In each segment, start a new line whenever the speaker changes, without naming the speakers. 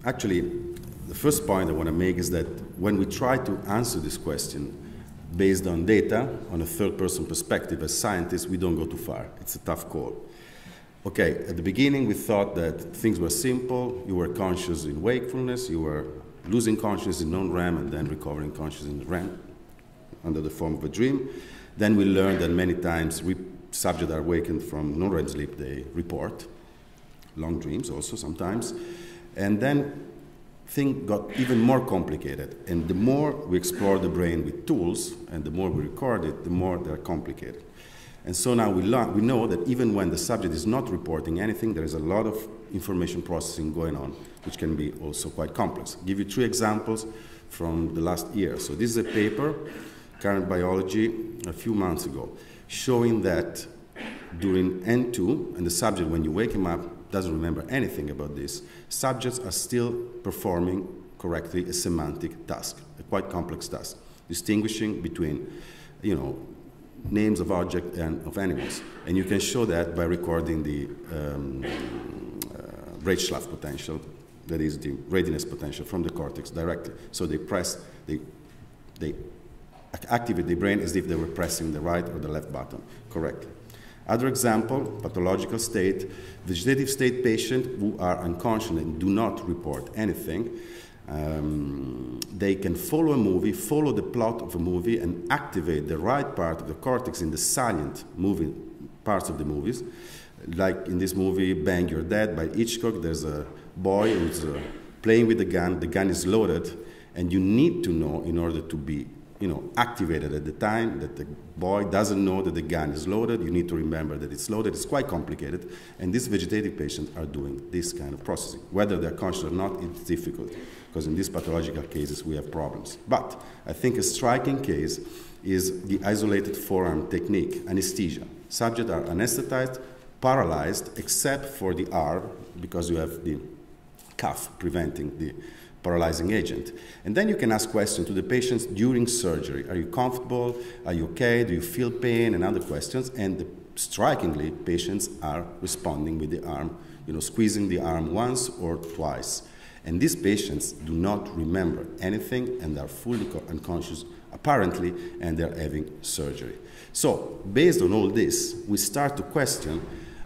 Actually, the first point I want to make is that when we try to answer this question based on data, on a third-person perspective, as scientists, we don't go too far. It's a tough call. Okay, at the beginning, we thought that things were simple. You were conscious in wakefulness, you were losing consciousness in non-REM, and then recovering consciousness in REM under the form of a dream. Then we learned that many times subjects are awakened from non-REM sleep, they report long dreams also sometimes. And then things got even more complicated. And the more we explore the brain with tools, and the more we record it, the more they're complicated. And so now we know that even when the subject is not reporting anything, there is a lot of information processing going on, which can be also quite complex. I'll give you 3 examples from the last year. So this is a paper, Current Biology, a few months ago, showing that during N2, and the subject, when you wake him up, doesn't remember anything about this, subjects are still performing correctly a semantic task, a quite complex task, distinguishing between, names of objects and of animals. And you can show that by recording the Reichlaff potential, that is the readiness potential from the cortex directly. So they activate the brain as if they were pressing the right or the left button correctly. Other example, pathological state, vegetative state patient who are unconscious and do not report anything. They can follow a movie, follow the plot of a movie, and activate the right part of the cortex in the salient movie parts of the movies. Like in this movie, Bang, You're Dead by Hitchcock, there's a boy who's playing with the gun is loaded, and you need to know in order to be activated at the time that the boy doesn't know that the gun is loaded. You need to remember that it's loaded. It's quite complicated. And these vegetative patients are doing this kind of processing. Whether they're conscious or not, it's difficult, because in these pathological cases, we have problems. But I think a striking case is the isolated forearm technique, anesthesia. Subjects are anesthetized, paralyzed, except for the arm, because you have the cuff preventing the paralyzing agent. And then you can ask questions to the patients during surgery. Are you comfortable? Are you okay? Do you feel pain? And other questions. And strikingly, patients are responding with the arm, squeezing the arm once or twice. And these patients do not remember anything and are fully unconscious, apparently, and they're having surgery. So, based on all this, we start to question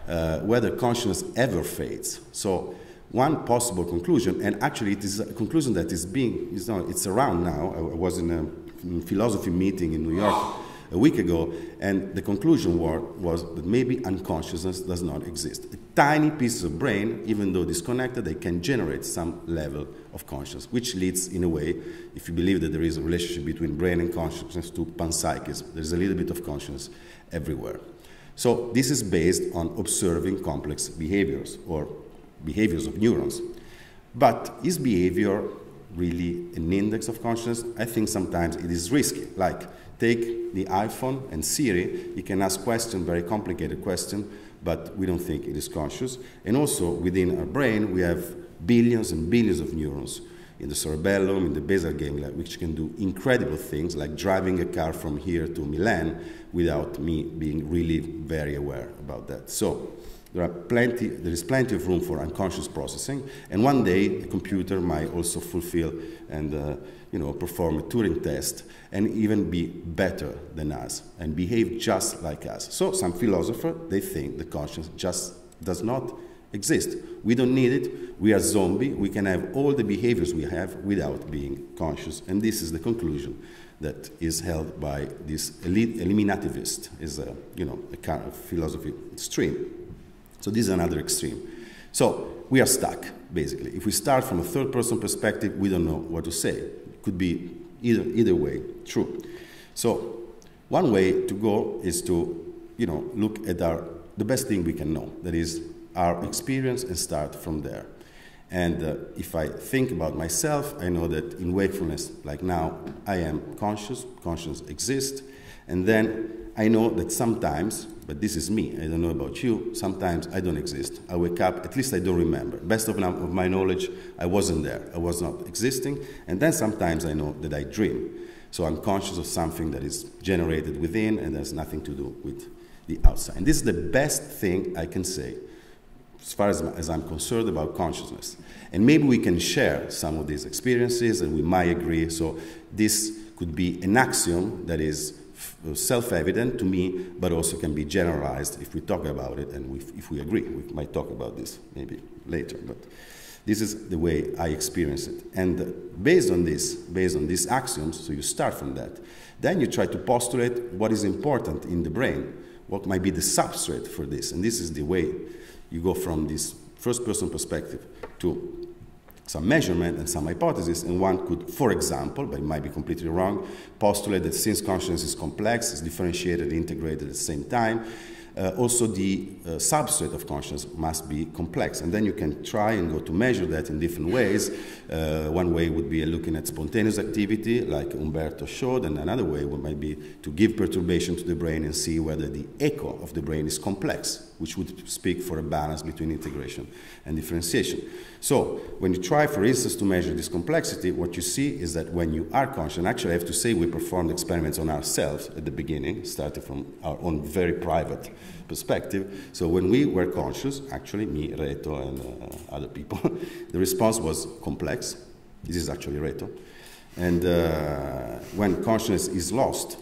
whether consciousness ever fades. So, one possible conclusion, and actually it is a conclusion that it's around now. I was in a philosophy meeting in New York a week ago, and the conclusion was that maybe unconsciousness does not exist. A tiny piece of brain, even though disconnected, they can generate some level of consciousness, which leads, in a way, if you believe that there is a relationship between brain and consciousness, to panpsychism. There's a little bit of consciousness everywhere. So this is based on observing complex behaviors, or behaviors of neurons. But is behavior really an index of consciousness? I think sometimes it is risky. Like, take the iPhone and Siri, you can ask questions, very complicated questions, but we don't think it is conscious. And also, within our brain, we have billions and billions of neurons in the cerebellum, in the basal ganglia, which can do incredible things, like driving a car from here to Milan without me being really very aware about that. So, there is plenty of room for unconscious processing, and one day a computer might also fulfill and perform a Turing test and even be better than us and behave just like us. So some philosophers, they think the consciousness just does not exist. We don't need it. We are zombie. We can have all the behaviors we have without being conscious, and this is the conclusion that is held by this eliminativist, is a kind of philosophy extreme. So this is another extreme. So we are stuck, basically. If we start from a third-person perspective, we don't know what to say. It could be either way true. So one way to go is to, look at the best thing we can know, that is our experience, and start from there. And if I think about myself, I know that in wakefulness, like now, I am conscious, conscience exists, and then I know that sometimes, but this is me, I don't know about you, sometimes I don't exist. I wake up, at least I don't remember. Best of my knowledge, I wasn't there. I was not existing. And then sometimes I know that I dream. So I'm conscious of something that is generated within and has nothing to do with the outside. And this is the best thing I can say as far as I'm concerned, about consciousness. And maybe we can share some of these experiences and we might agree. So this could be an axiom that is self-evident to me, but also can be generalized if we talk about it and if we agree. We might talk about this maybe later, but this is the way I experience it. And based on these axioms, so you start from that, then you try to postulate what is important in the brain, what might be the substrate for this. And this is the way you go from this first-person perspective to some measurement and some hypothesis, and one could, for example, but it might be completely wrong, postulate that since consciousness is complex, it's differentiated, integrated at the same time, also the substrate of consciousness must be complex. And then you can try and go to measure that in different ways. One way would be looking at spontaneous activity, like Umberto showed, and another way might be to give perturbation to the brain and see whether the echo of the brain is complex, which would speak for a balance between integration and differentiation. So when you try, for instance, to measure this complexity, what you see is that when you are conscious, and actually I have to say we performed experiments on ourselves at the beginning, starting from our own very private perspective. So when we were conscious, actually me, Reto, and other people, the response was complex. This is actually Reto. And when consciousness is lost,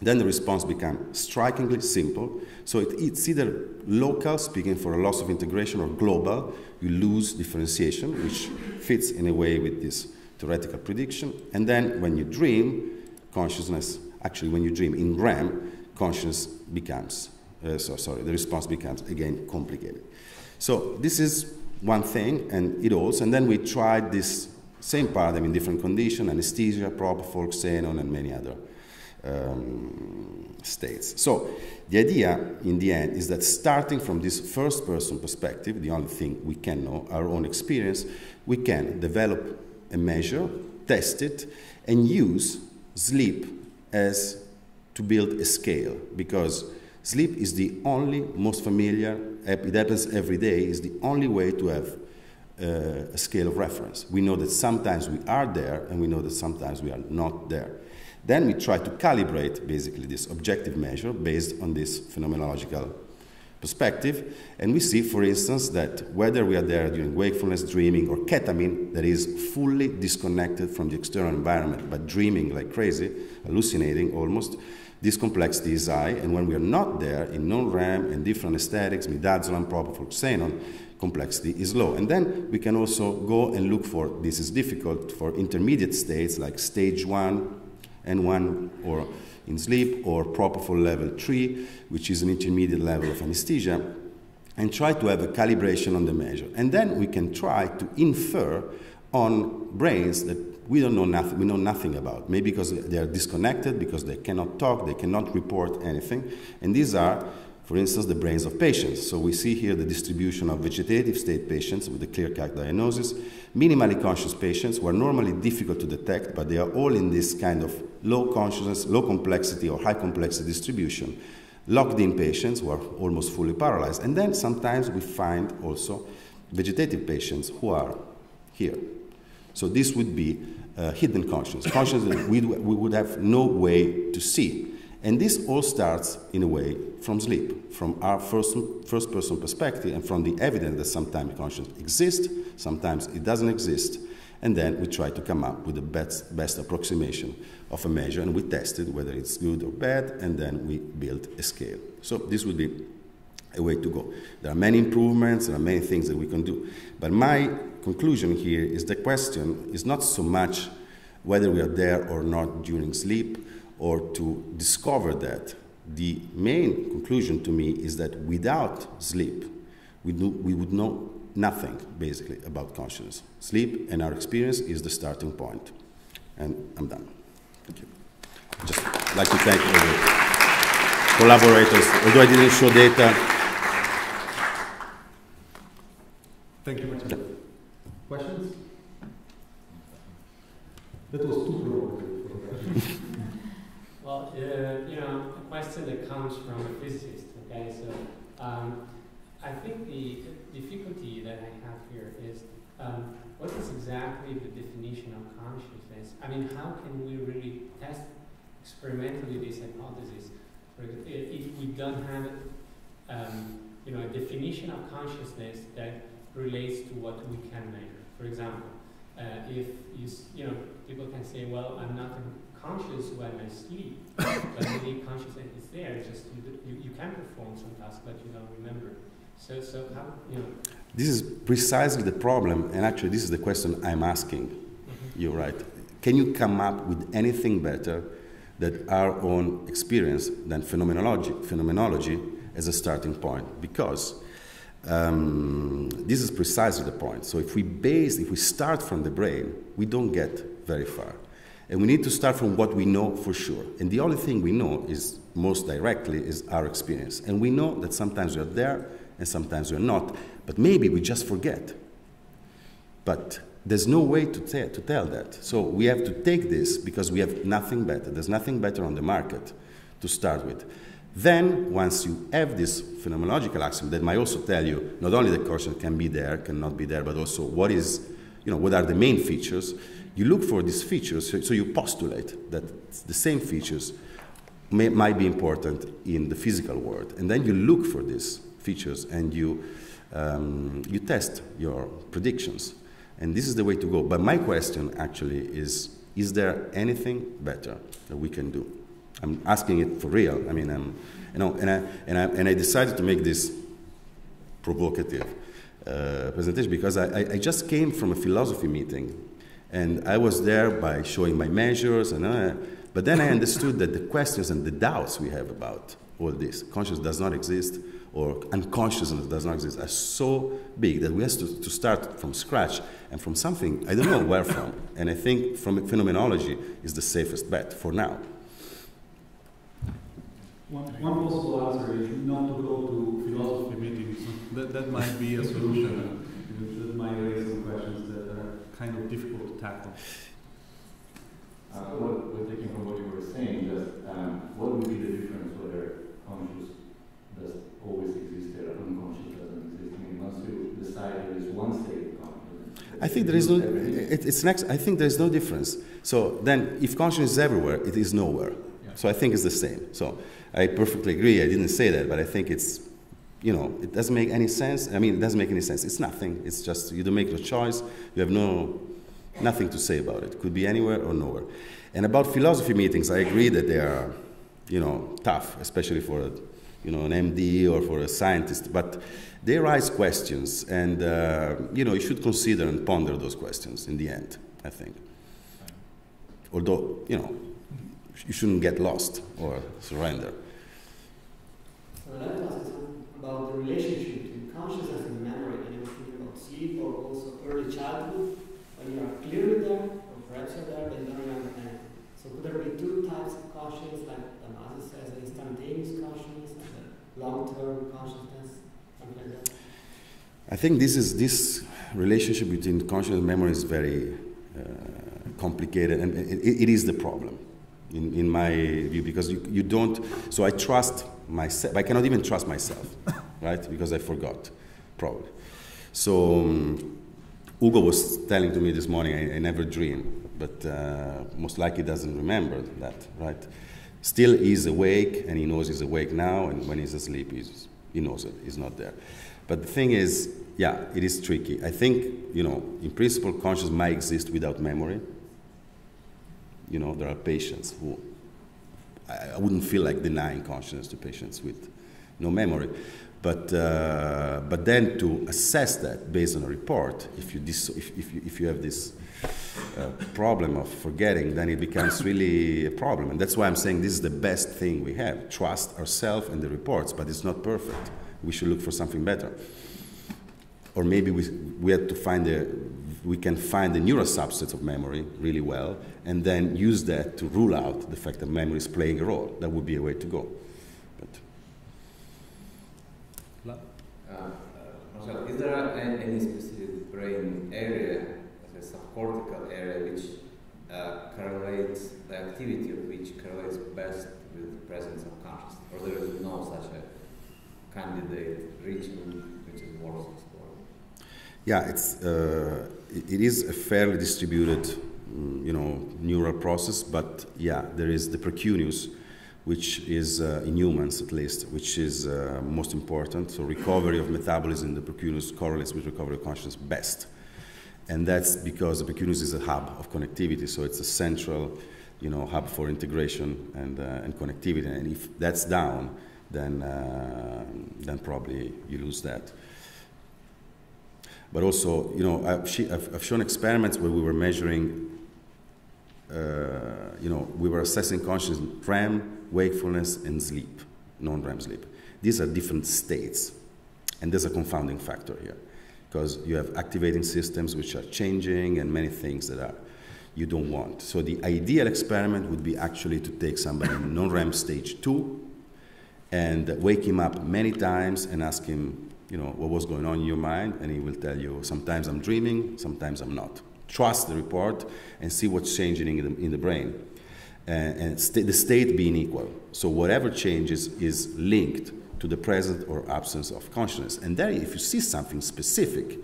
then the response becomes strikingly simple. So it's either local, speaking for a loss of integration, or global, you lose differentiation, which fits in a way with this theoretical prediction. And then when you dream, consciousness, actually when you dream in REM, consciousness becomes, the response becomes, again, complicated. So this is one thing, and it holds. And then we tried this same paradigm in different conditions, anesthesia, propofol, xenon, and many other states. So the idea, in the end, is that starting from this first-person perspective, the only thing we can know, our own experience, we can develop a measure, test it, and use sleep as to build a scale, because sleep is the only most familiar, it happens every day, is the only way to have a scale of reference. We know that sometimes we are there, and we know that sometimes we are not there. Then we try to calibrate, basically, this objective measure based on this phenomenological perspective. And we see, for instance, that whether we are there during wakefulness, dreaming, or ketamine, that is fully disconnected from the external environment, but dreaming like crazy, hallucinating almost, this complexity is high. And when we are not there, in non-REM and different aesthetics, midazolam, propofol, xenon, complexity is low. And then we can also go and look for, this is difficult, for intermediate states like stage 1, N1, or in sleep, or propofol level 3, which is an intermediate level of anesthesia, and try to have a calibration on the measure. And then we can try to infer on brains that we don't know nothing, we know nothing about. Maybe because they are disconnected, because they cannot talk, they cannot report anything. And these are, for instance, the brains of patients. So we see here the distribution of vegetative state patients with a clear-cut diagnosis, minimally conscious patients who are normally difficult to detect, but they are all in this kind of low consciousness, low complexity, or high complexity distribution. Locked-in patients who are almost fully paralyzed. And then sometimes we find also vegetative patients who are here. So this would be hidden consciousness, consciousness that we would have no way to see. And this all starts, in a way, from sleep, from our first-person perspective, and from the evidence that sometimes consciousness exists, sometimes it doesn't exist, and then we try to come up with the best approximation of a measure, and we test it, whether it's good or bad, and then we build a scale. So this would be a way to go. There are many improvements, there are many things that we can do. But my conclusion here is the question is not so much whether we are there or not during sleep, or to discover that. The main conclusion to me is that without sleep, we would know nothing, basically, about consciousness. Sleep and our experience is the starting point. And I'm done. Thank you. I'd just like to thank all the collaborators, although I didn't show data.
Thank you, Martin. Questions? That was too provocative.
Well, you know, a question that comes from a physicist, okay? So I think the difficulty that I have here is what is exactly the definition of consciousness? I mean, how can we really test experimentally this hypothesis if we don't have a definition of consciousness that relates to what we can measure. For example, if people can say, well, I'm not conscious when I sleep, but maybe consciousness is there. It's just you can perform some tasks, but you don't remember. So how
This is precisely the problem, and actually, this is the question I'm asking. Mm-hmm. You're right. Can you come up with anything better than our own experience than phenomenology as a starting point? Because this is precisely the point. So if we start from the brain, we don't get very far. And we need to start from what we know for sure. And the only thing we know is, most directly, is our experience. And we know that sometimes we are there and sometimes we are not. But maybe we just forget. But there's no way to tell that. So we have to take this because we have nothing better. There's nothing better on the market to start with. Then, once you have this phenomenological axiom that might also tell you not only that consciousness can be there, cannot be there, but also what are the main features. You look for these features, so you postulate that the same features might be important in the physical world. And then you look for these features and you test your predictions. And this is the way to go. But my question actually is there anything better that we can do? I'm asking it for real. I mean, I decided to make this provocative presentation because I just came from a philosophy meeting, and I was there by showing my measures, but then I understood that the questions and the doubts we have about all this, consciousness does not exist, or unconsciousness does not exist, are so big that we have to start from scratch and from something, I don't know where from. And I think from phenomenology is the safest bet for now.
One possible answer is not to go to philosophy meetings. That might be a solution. That might raise some questions that are kind of difficult to tackle.
What taking from what you were saying, just what would be the difference whether conscious does always exist there, unconscious doesn't exist? I mean, once you decide there is one state of consciousness,
I think there is no. I think there is no difference. So then, if consciousness is everywhere, it is nowhere. Yeah. So I think it's the same. So I perfectly agree. I didn't say that, but I think it's, it doesn't make any sense. I mean, it doesn't make any sense. It's nothing. It's just you don't make your choice. You have nothing to say about it. It could be anywhere or nowhere. And about philosophy meetings, I agree that they are, tough, especially for an MD or for a scientist. But they raise questions, and you should consider and ponder those questions in the end, I think. Although, you shouldn't get lost or surrender.
So I'd like to ask you about the relationship between consciousness and memory, and you think about sleep or also early childhood, when you are clearly there, or perhaps you're there, but you don't remember anything. So could there be two types of consciousness, like Damaso says, an instantaneous consciousness and a long-term consciousness, something like that?
I think this relationship between consciousness and memory is very complicated, and it is the problem. In my view, because you don't, so I trust myself, I cannot even trust myself, right, because I forgot, probably. So Ugo was telling to me this morning, I never dream, but most likely doesn't remember that, right? Still he's awake, and he knows he's awake now, and when he's asleep, he knows it, he's not there. But the thing is, yeah, it is tricky. I think, in principle, consciousness might exist without memory. There are patients who, I wouldn't feel like denying consciousness to patients with no memory. But then to assess that based on a report, if you have this problem of forgetting, then it becomes really a problem. And that's why I'm saying this is the best thing we have. Trust ourselves and the reports, but it's not perfect. We should look for something better. Or maybe we have to we can find the neurosubsets of memory really well, and then use that to rule out the fact that memory is playing a role. That would be a way to go.
Marcel, is there any specific brain area, as a subcortical area, which correlates, the activity of which correlates best with the presence of consciousness? Or there is no such a candidate region which is worth exploring?
Yeah, it is a fairly distributed, neural process, but yeah, there is the precuneus which is, in humans at least, which is most important. So recovery of metabolism in the precuneus correlates with recovery of consciousness best. And that's because the precuneus is a hub of connectivity, so it's a central, hub for integration and connectivity. And if that's down, then probably you lose that. But also, I've shown experiments where we were measuring, we were assessing consciousness in REM, wakefulness, and sleep, non-REM sleep. These are different states, and there's a confounding factor here, because you have activating systems which are changing and many things that you don't want. So the ideal experiment would be actually to take somebody in non-REM stage 2 and wake him up many times and ask him, what was going on in your mind, and he will tell you, sometimes I'm dreaming, sometimes I'm not. Trust the report and see what's changing in the brain. And the state being equal. So whatever changes is linked to the presence or absence of consciousness. And there, if you see something specific,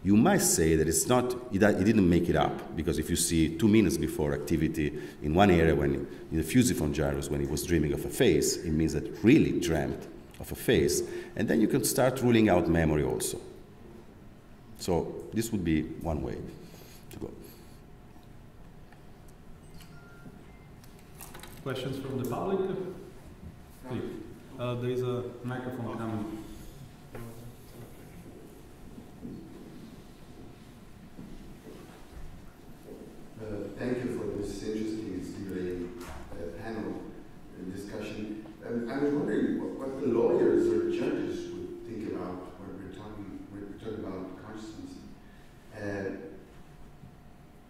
you might say that it's not, he didn't make it up, because if you see 2 minutes before activity in one area, in the fusiform gyrus, when he was dreaming of a face, it means that he really dreamt of a face, and then you can start ruling out memory also. So this would be one way to go.
Questions from the public? Please. There is a microphone coming.
Thank you for this interesting and stimulating panel discussion. I was wondering what the lawyers or judges would think about when we're talking about consciousness.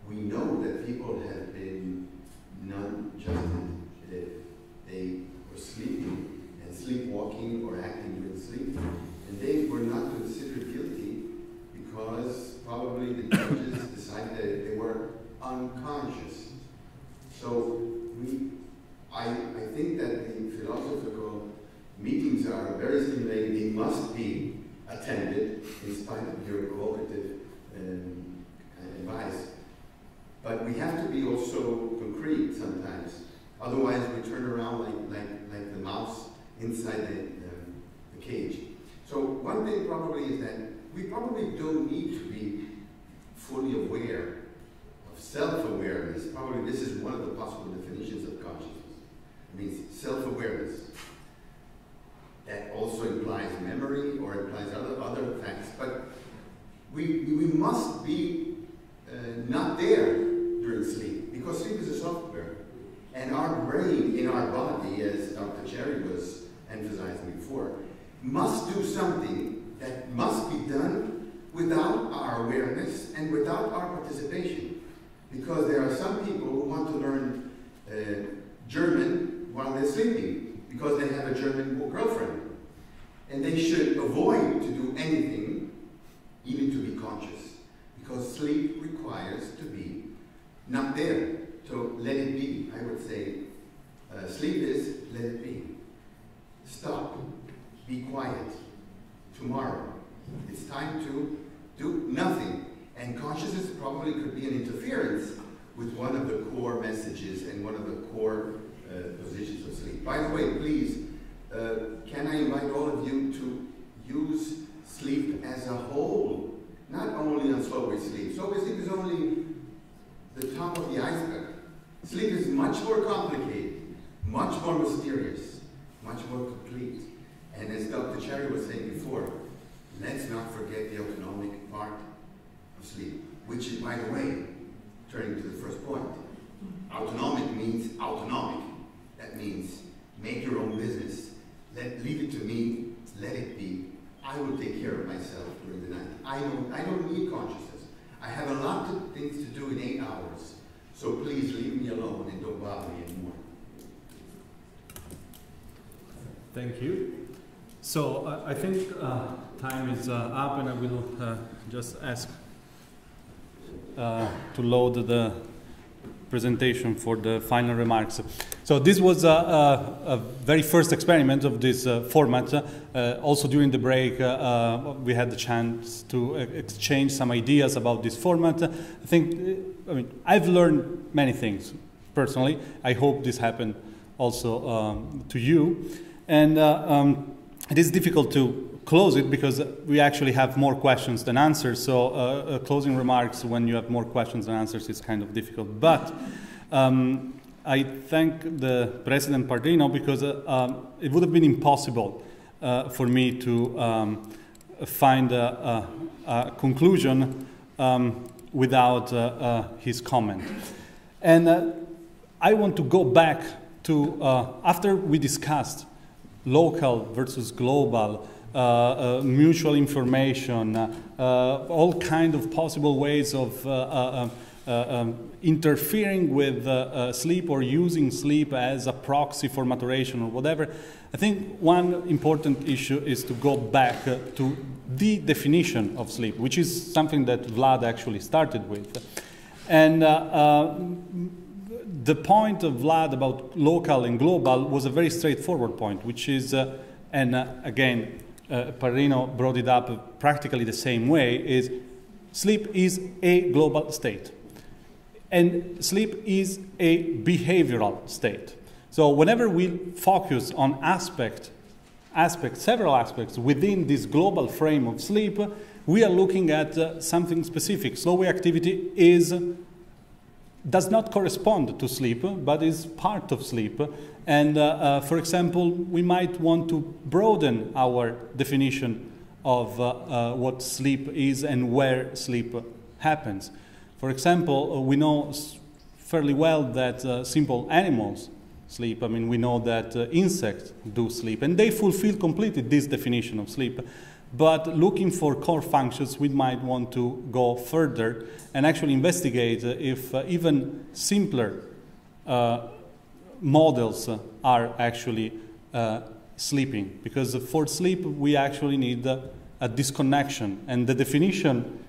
We know that people have been non-justed if they were sleeping and sleepwalking or acting during sleep, and they were not considered guilty because probably the judges decided that they were unconscious. So I think that the philosophical meetings are very stimulating. They must be attended in spite of your provocative advice. But we have to be also concrete sometimes. Otherwise, we turn around like the mouse inside the cage. So one thing probably is that we probably don't need to be fully aware of self-awareness. Probably this is one of the possible definitions of consciousness. It means self-awareness. That also implies memory or implies other facts. But we must be not there during sleep, because sleep is a software. And our brain in our body, as Dr. Cherry was emphasizing before, must do something that must be done without our awareness and without our participation. Because there are some people who want to learn German while they're sleeping, because they have a German girlfriend. And they should avoid to do anything, even to be conscious, because sleep requires to be not there. So let it be. I would say sleep is let it be. Stop. Be quiet. Tomorrow. It's time to do nothing. And consciousness probably could be an interference with one of the core messages and one of the core positions of sleep. By the way, please, can I invite all of you to use sleep as a whole, not only on slow wave sleep. Slow wave sleep is only the top of the iceberg. Sleep is much more complicated, much more mysterious, much more complete. And as Dr. Cherry was saying before, let's not forget the autonomic part of sleep, which is, by the way, turning to the first point, autonomic means autonomic. That means make your own business. Leave it to me, let it be. I will take care of myself during the night. I don't need consciousness. I have a lot of things to do in 8 hours. So please leave me alone and don't bother me anymore.
Thank you. So I think time is up, and I will just ask to load the presentation for the final remarks. So this was a very first experiment of this format. Also during the break, we had the chance to exchange some ideas about this format. I mean, I've learned many things personally. I hope this happened also to you. And it is difficult to close it because we actually have more questions than answers. So closing remarks when you have more questions than answers is kind of difficult. But I thank the President Parrino because it would have been impossible for me to find a conclusion without his comment. And I want to go back to, after we discussed local versus global, mutual information, all kind of possible ways of interfering with sleep or using sleep as a proxy for maturation or whatever, I think one important issue is to go back to the definition of sleep, which is something that Vlad actually started with. And the point of Vlad about local and global was a very straightforward point, which is, and again, Parrino brought it up practically the same way, is sleep is a global state. And sleep is a behavioral state. So whenever we focus on several aspects within this global frame of sleep, we are looking at something specific. Slow wave activity does not correspond to sleep, but is part of sleep. And for example, we might want to broaden our definition of what sleep is and where sleep happens. For example, we know fairly well that simple animals sleep. I mean, we know that insects do sleep, and they fulfill completely this definition of sleep. But looking for core functions, we might want to go further and actually investigate if even simpler models are actually sleeping. Because for sleep, we actually need a disconnection. And the definition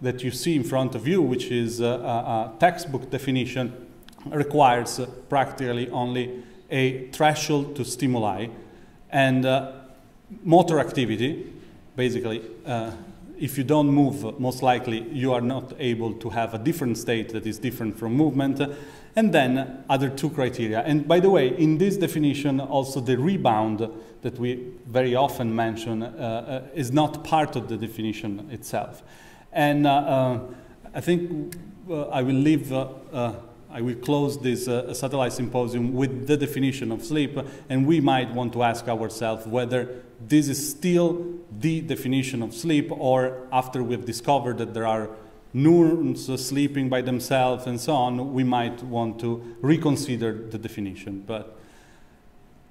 that you see in front of you, which is a textbook definition, requires practically only a threshold to stimuli and motor activity. Basically, if you don't move, most likely you are not able to have a different state that is different from movement. And then other two criteria. And by the way, in this definition, also the rebound that we very often mention is not part of the definition itself. And I think I will close this satellite symposium with the definition of sleep, and we might want to ask ourselves whether this is still the definition of sleep, or after we've discovered that there are neurons sleeping by themselves and so on, we might want to reconsider the definition. But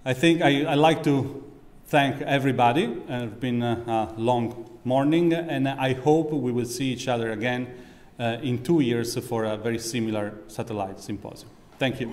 I think I like to thank everybody. It's been a long morning, and I hope we will see each other again in 2 years for a very similar satellite symposium. Thank you.